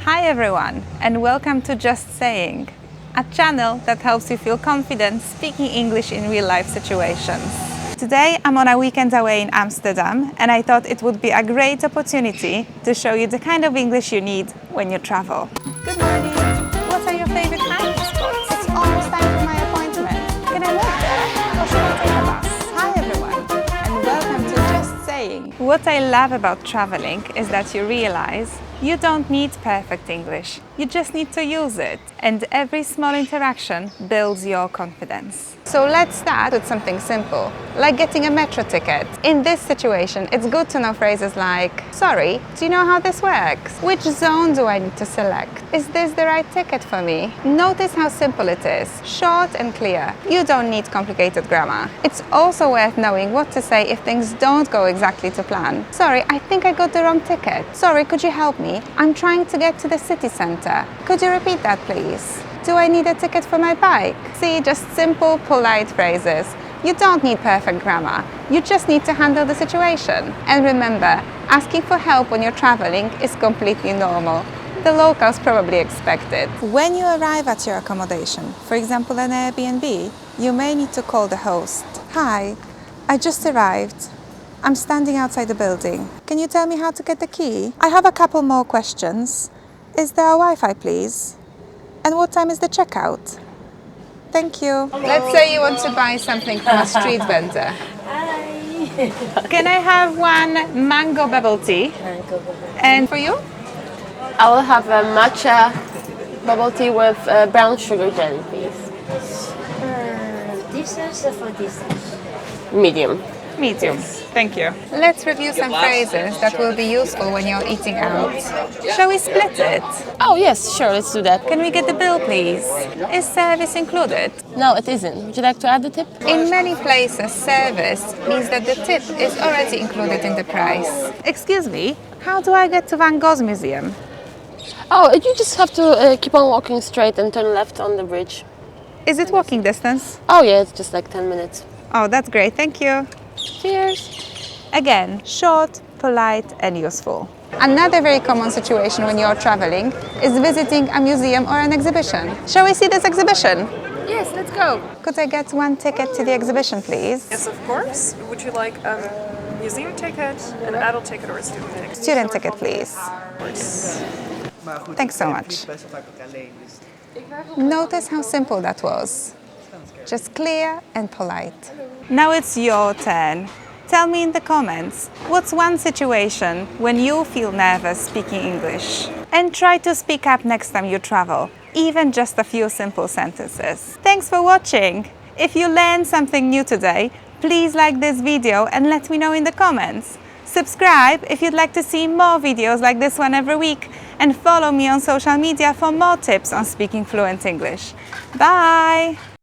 Hi everyone, and welcome to Just Saying, a channel that helps you feel confident speaking English in real-life situations. Today I'm on a weekend away in Amsterdam, and I thought it would be a great opportunity to show you the kind of English you need when you travel. Good morning! What are your favorite hangout spots? It's almost time for my appointment. Can I walk there? Or should I take a bus? Hi everyone, and welcome to Just Saying. What I love about traveling is that you realize you don't need perfect English, you just need to use it. And every small interaction builds your confidence. So let's start with something simple, like getting a metro ticket. In this situation, it's good to know phrases like, sorry, do you know how this works? Which zone do I need to select? Is this the right ticket for me? Notice how simple it is, short and clear. You don't need complicated grammar. It's also worth knowing what to say if things don't go exactly to plan. Sorry, I think I got the wrong ticket. Sorry, could you help me? I'm trying to get to the city center. Could you repeat that, please? Do I need a ticket for my bike? See, just simple, polite phrases. You don't need perfect grammar. You just need to handle the situation. And remember, asking for help when you're traveling is completely normal. The locals probably expect it. When you arrive at your accommodation, for example an Airbnb, you may need to call the host. Hi, I just arrived. I'm standing outside the building. Can you tell me how to get the key? I have a couple more questions. Is there a Wi-Fi, please? And what time is the checkout? Thank you. Let's say you want to buy something from a street vendor. Hi. Can I have one mango bubble tea? And for you? I will have a matcha bubble tea with brown sugar jelly, please. Distance for distance. Medium. Medium. Thank you. Let's review some phrases that will be useful when you're eating out. Shall we split it? Oh yes, sure, let's do that. Can we get the bill, please? Is service included? No, it isn't. Would you like to add the tip? In many places, service means that the tip is already included in the price. Excuse me, how do I get to Van Gogh's museum? Oh, you just have to keep on walking straight and turn left on the bridge. Is it walking distance? Oh yeah, it's just like 10 minutes. Oh, that's great, thank you. Cheers. Again, short, polite and useful. Another very common situation when you're traveling is visiting a museum or an exhibition. Shall we see this exhibition? Yes, let's go. Could I get one ticket to the exhibition, please? Yes, of course. Would you like a museum ticket, an adult ticket, or a student ticket? Student ticket, please. Of course. Thanks so much. Notice how simple that was. Just clear and polite. Now it's your turn. Tell me in the comments, what's one situation when you feel nervous speaking English? And try to speak up next time you travel, even just a few simple sentences. Thanks for watching! If you learned something new today, please like this video and let me know in the comments. Subscribe if you'd like to see more videos like this one every week, and follow me on social media for more tips on speaking fluent English. Bye!